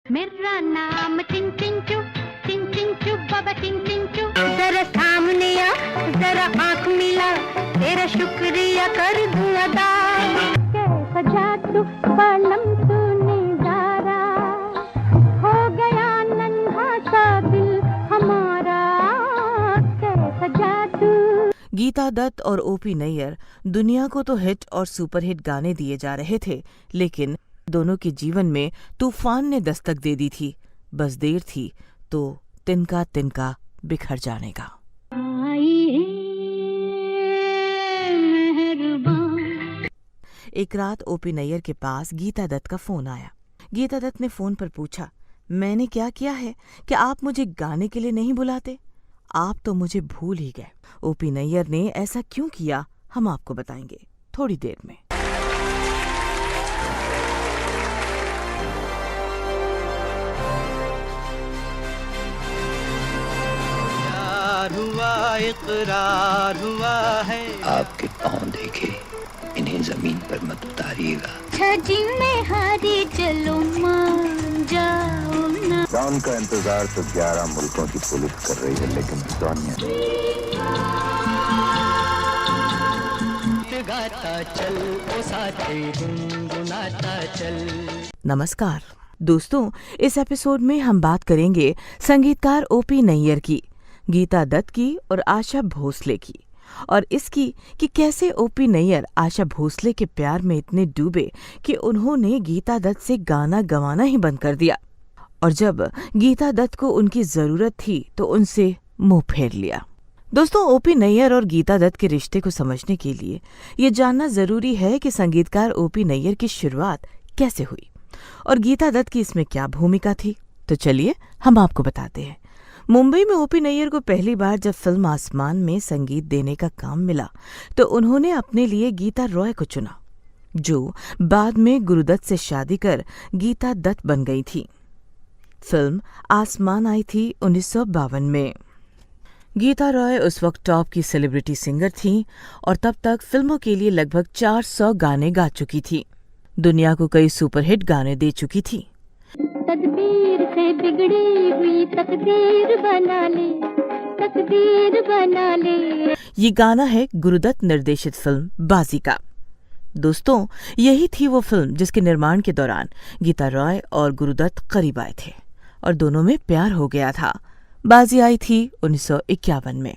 मेरा नाम टिंचिंचू बाबा टिंचिंचू। जरा सामने आ, जरा आँख मिला, तेरा शुक्रिया कर दूं अदा। कैसा जादू बालम तूने जारा, हो गया नन्हा सा दिल हमारा, कैसा जादू। गीता दत्त और ओपी नैयर दुनिया को तो हिट और सुपरहिट गाने दिए जा रहे थे, लेकिन दोनों के जीवन में तूफान ने दस्तक दे दी थी। बस देर थी तो तिनका तिनका बिखर जाने का। एक रात ओपी नैयर के पास गीता दत्त का फोन आया। गीता दत्त ने फोन पर पूछा, मैंने क्या किया है कि आप मुझे गाने के लिए नहीं बुलाते? आप तो मुझे भूल ही गए। ओपी नैयर ने ऐसा क्यों किया, हम आपको बताएंगे थोड़ी देर में। हुआ इकरार हुआ है, आपके पाँव देखे, इन्हें जमीन पर मत उतारिएगा। छजी में हारी चलो मान जाओ ना। डॉन का इंतजार तो 11 मुल्कों की पुलिस कर रही है, लेकिन सोनिया गाता चल ओ साथी गुनगुनाता चल। नमस्कार दोस्तों, इस एपिसोड में हम बात करेंगे संगीतकार ओपी नैयर की, गीता दत्त की और आशा भोसले की, और इसकी कि कैसे ओपी नैयर आशा भोसले के प्यार में इतने डूबे कि उन्होंने गीता दत्त से गाना गवाना ही बंद कर दिया, और जब गीता दत्त को उनकी जरूरत थी तो उनसे मुंह फेर लिया। दोस्तों, ओपी नैयर और गीता दत्त के रिश्ते को समझने के लिए ये जानना जरूरी है कि संगीतकार ओपी नैयर की शुरुआत कैसे हुई और गीता दत्त की इसमें क्या भूमिका थी। तो चलिए हम आपको बताते हैं। मुंबई में ओपी नैयर को पहली बार जब फिल्म आसमान में संगीत देने का काम मिला तो उन्होंने अपने लिए गीता रॉय को चुना, जो बाद में गुरुदत्त से शादी कर गीता दत्त बन गई थी। फिल्म आसमान आई थी 1952 में। गीता रॉय उस वक्त टॉप की सेलिब्रिटी सिंगर थीं और तब तक फिल्मों के लिए लगभग 400 गाने गा चुकी थी। दुनिया को कई सुपरहिट गाने दे चुकी थी। तकदीर से बिगड़ी हुई तकदीर बना ले, तकदीर बना ले। ये गाना है गुरुदत्त निर्देशित फिल्म बाजी का। दोस्तों, यही थी वो फिल्म जिसके निर्माण के दौरान गीता रॉय और गुरुदत्त करीब आए थे और दोनों में प्यार हो गया था। बाजी आई थी 1951 में।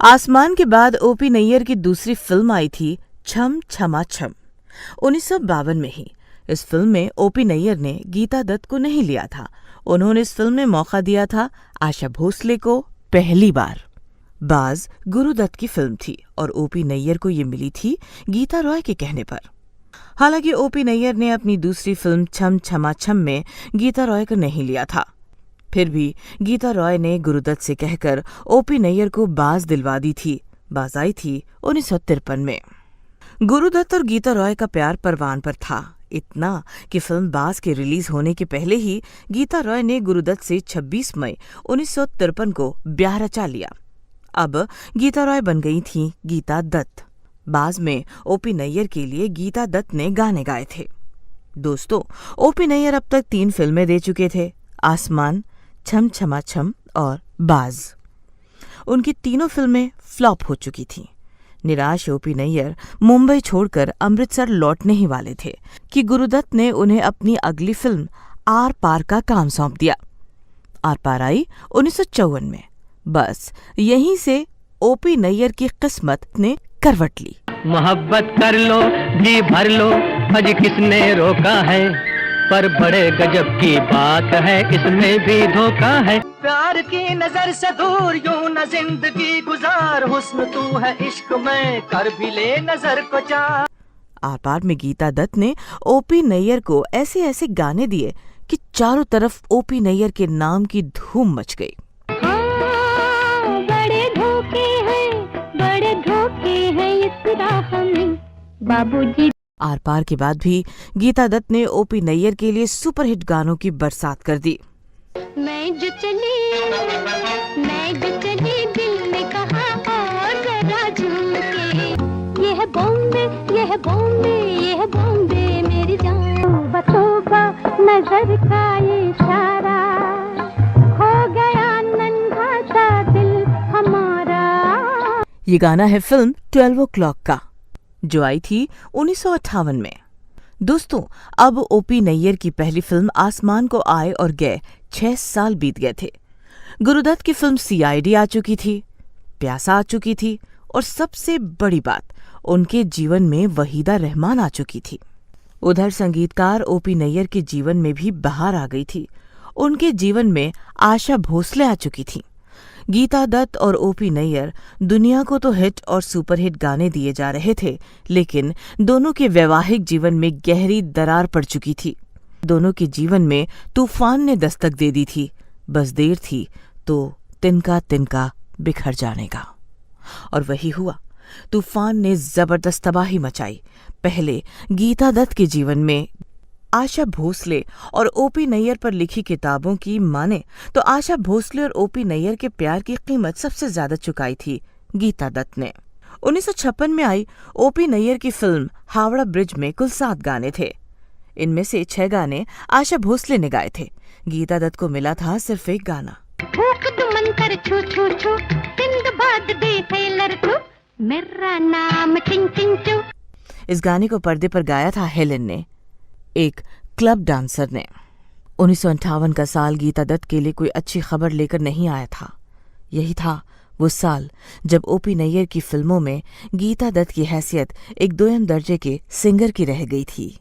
आसमान के बाद ओपी नैयर की दूसरी फिल्म आई थी छम छमा छम 1952 में ही। इस फिल्म में ओपी नैयर ने गीता दत्त को नहीं लिया था। उन्होंने इस फिल्म में मौका दिया था आशा भोसले को पहली बार। बाज गुरुदत्त की फिल्म थी और ओपी नैयर को ये मिली थी गीता रॉय के कहने पर। हालांकि ओपी नैयर ने अपनी दूसरी फिल्म छम छमा छम में गीता रॉय को नहीं लिया था। फिर भी गीता रॉय ने गुरुदत्त से कहकर ओपी नैयर को बाज दिलवा दी थी। बाज आई थी 1953 में। गुरुदत्त और गीता रॉय का प्यार परवान पर था, इतना कि फिल्म बाज के रिलीज होने के पहले ही गीता रॉय ने गुरुदत्त से 26 मई 1953 को ब्याह रचा लिया। अब गीता रॉय बन गई थी गीता दत्त। बाज में ओपी नैयर के लिए गीता दत्त ने गाने गाए थे। दोस्तों, ओपी नैयर अब तक 3 फिल्में दे चुके थे, आसमान, छम छमा छम और बाज। उनकी तीनों फिल्में फ्लॉप हो चुकी थीं। निराश ओपी नैयर मुंबई छोड़कर अमृतसर लौटने ही वाले थे कि गुरुदत्त ने उन्हें अपनी अगली फिल्म आर पार का काम सौंप दिया। आर पार आई 1954 में। बस यहीं से ओपी नैयर की किस्मत ने करवट ली। मोहब्बत कर लो भी भर लो, अज किसने रोका है, पर बड़े गजब की बात है, इसमें भी धोखा है। प्यार की नजर से दूर यूं न जिंदगी गुजार, हुस्न तू है इश्क में कर भी ले नजर को चार। आर पार में गीता दत्त ने ओपी नैयर को ऐसे ऐसे गाने दिए कि चारों तरफ ओपी नैयर के नाम की धूम मच गई। बड़े धोखे हैं इस राह में बाबूजी। आर पार के बाद भी गीता दत्त ने ओपी नैयर के लिए सुपरहिट गानों की बरसात कर दी। मैं जो चली दिल ने कहा और जरा झूम के, ये है बॉम्बे, ये है बॉम्बे, ये है बॉम्बे मेरी जान। तौबा तौबा न नजर का इशारा, खो गया नन्हा सा दिल हमारा। ये गाना है फिल्म 12 o'clock का, जो आई थी 1958 में। दोस्तों, अब ओपी नैयर की पहली फिल्म आसमान को आए और गए 6 साल बीत गए थे। गुरुदत्त की फिल्म सीआईडी आ चुकी थी, प्यासा आ चुकी थी, और सबसे बड़ी बात, उनके जीवन में वहीदा रहमान आ चुकी थी। उधर संगीतकार ओपी नैयर के जीवन में भी बहार आ गई थी। उनके जीवन में आशा भोसले आ चुकी थी। गीता दत्त और ओपी नैयर दुनिया को तो हिट और सुपरहिट गाने दिए जा रहे थे, लेकिन दोनों के वैवाहिक जीवन में गहरी दरार पड़ चुकी थी। दोनों के जीवन में तूफान ने दस्तक दे दी थी। बस देर थी तो तिनका तिनका बिखर जाने का। और वही हुआ। तूफान ने जबरदस्त तबाही मचाई। पहले गीता दत्त के जीवन में आशा भोसले और ओपी नैयर पर लिखी किताबों की माने तो आशा भोसले और ओपी नैयर के प्यार की कीमत सबसे ज्यादा चुकाई थी गीता दत्त ने। 1956 में आई ओपी नैयर की फिल्म हावड़ा ब्रिज में कुल 7 गाने थे। इनमें से 6 गाने आशा भोसले ने गाए थे। गीता दत्त को मिला था सिर्फ 1 गाना। मेरा नाम टिंग टिंग चू। इस गाने को पर्दे पर गाया था हेलेन ने, एक क्लब डांसर ने। 1958 का साल गीता दत्त के लिए कोई अच्छी खबर लेकर नहीं आया था। यही था वो साल जब ओपी नैयर की फिल्मों में गीता दत्त की हैसियत एक दोयम दर्जे के सिंगर की रह गई थी।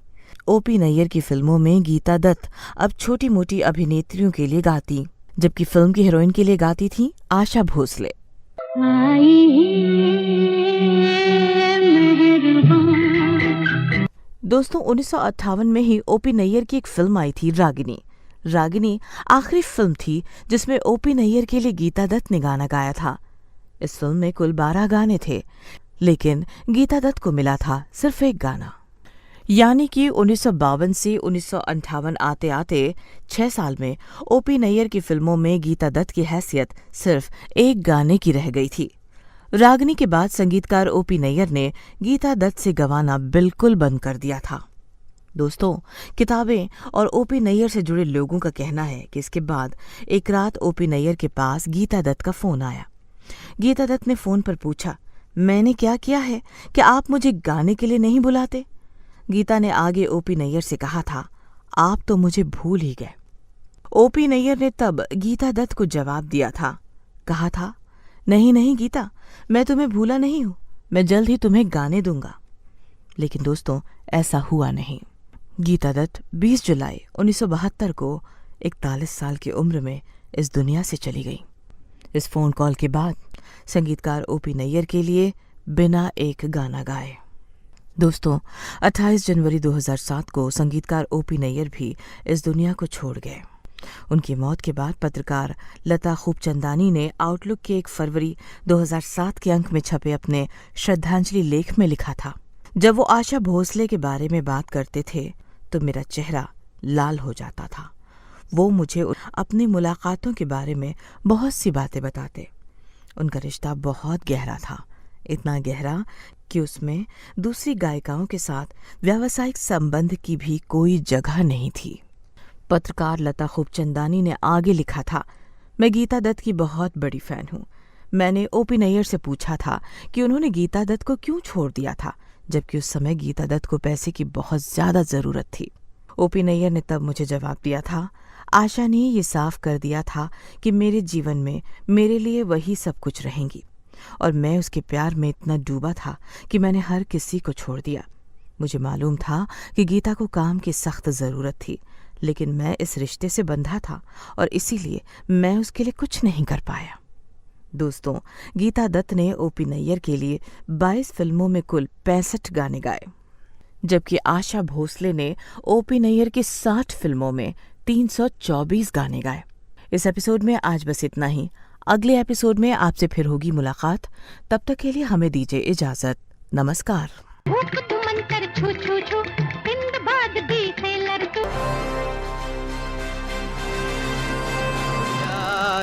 ओपी नैयर की फिल्मों में गीता दत्त अब छोटी मोटी अभिनेत्रियों के लिए गाती, जबकि फिल्म की हीरोइन के लिए गाती थी आशा भोसले। दोस्तों, 1958 में ही ओपी नैयर की एक फिल्म आई थी रागिनी। रागिनी आखिरी फिल्म थी जिसमें ओपी नैयर के लिए गीता दत्त ने गाना गाया था। इस फिल्म में कुल 12 गाने थे, लेकिन गीता दत्त को मिला था सिर्फ 1 गाना। यानी कि 1952 से 1958 आते आते 6 साल में ओपी नैयर की फिल्मों में गीता दत्त की हैसियत सिर्फ 1 गाने की रह गई थी। रागिनी के बाद संगीतकार ओपी नैयर ने गीता दत्त से गवाना बिल्कुल बंद कर दिया था। दोस्तों, किताबें और ओपी नैयर से जुड़े लोगों का कहना है कि इसके बाद एक रात ओपी नैयर के पास गीता दत्त का फोन आया। गीता दत्त ने फोन पर पूछा, मैंने क्या किया है कि आप मुझे गाने के लिए नहीं बुलाते? गीता ने आगे ओपी नैयर से कहा था, आप तो मुझे भूल ही गए। ओपी नैयर ने तब गीता दत्त को जवाब दिया था, कहा था, नहीं नहीं गीता, मैं तुम्हें भूला नहीं हूं, मैं जल्द ही तुम्हें गाने दूंगा। लेकिन दोस्तों, ऐसा हुआ नहीं। गीता दत्त 20 जुलाई 1972 को 41 साल की उम्र में इस दुनिया से चली गई। इस फोन कॉल के बाद संगीतकार ओपी नैयर के लिए बिना एक गाना गाए। दोस्तों, 28 जनवरी 2007 को संगीतकार ओपी नैयर भी इस दुनिया को छोड़ गए। उनकी मौत के बाद पत्रकार लता खूबचंदानी ने आउटलुक के 1 फरवरी 2007 के अंक में छपे अपने श्रद्धांजलि लेख में लिखा था, जब वो आशा भोसले के बारे में बात करते थे तो मेरा चेहरा लाल हो जाता था। वो मुझे अपनी मुलाकातों के बारे में बहुत सी बातें बताते। उनका रिश्ता बहुत गहरा था, इतना गहरा कि उसमें दूसरी गायिकाओं के साथ व्यावसायिक संबंध की भी कोई जगह नहीं थी। पत्रकार लता खूबचंदानी ने आगे लिखा था, मैं गीता दत्त की बहुत बड़ी फैन हूँ। मैंने ओपी नैयर से पूछा था कि उन्होंने गीता दत्त को क्यों छोड़ दिया था, जबकि उस समय गीता दत्त को पैसे की बहुत ज्यादा जरूरत थी। ओपी नैयर ने तब मुझे जवाब दिया था, आशा ने ये साफ कर दिया था कि मेरे जीवन में मेरे लिए वही सब कुछ रहेंगी, और मैं उसके प्यार में इतना डूबा था कि मैंने हर किसी को छोड़ दिया। मुझे मालूम था कि गीता को काम की सख्त जरूरत थी, लेकिन मैं इस रिश्ते से बंधा था और इसीलिए मैं उसके लिए कुछ नहीं कर पाया। दोस्तों, गीता दत्त ने ओपी नैयर के लिए 22 फिल्मों में कुल 65 गाने गाए, जबकि आशा भोसले ने ओपी नैयर की 60 फिल्मों में 324 गाने गाए। इस एपिसोड में आज बस इतना ही। अगले एपिसोड में आपसे फिर होगी मुलाकात। तब तक के लिए हमें दीजिए इजाजत। नमस्कार।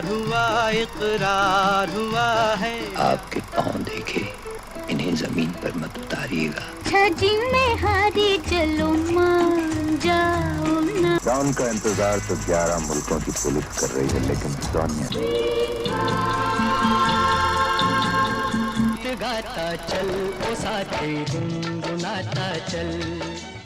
हुआ इकरार हुआ है, आपके पाँव देखे इन्हें जमीन पर मत उतारिएगा। छजी में हारी चलो मान जाओ ना। डॉन का इंतजार तो 11 मुल्कों की पुलिस कर रही है, लेकिन सोनिया गाता चल ओ साथी गुनगुनाता चल।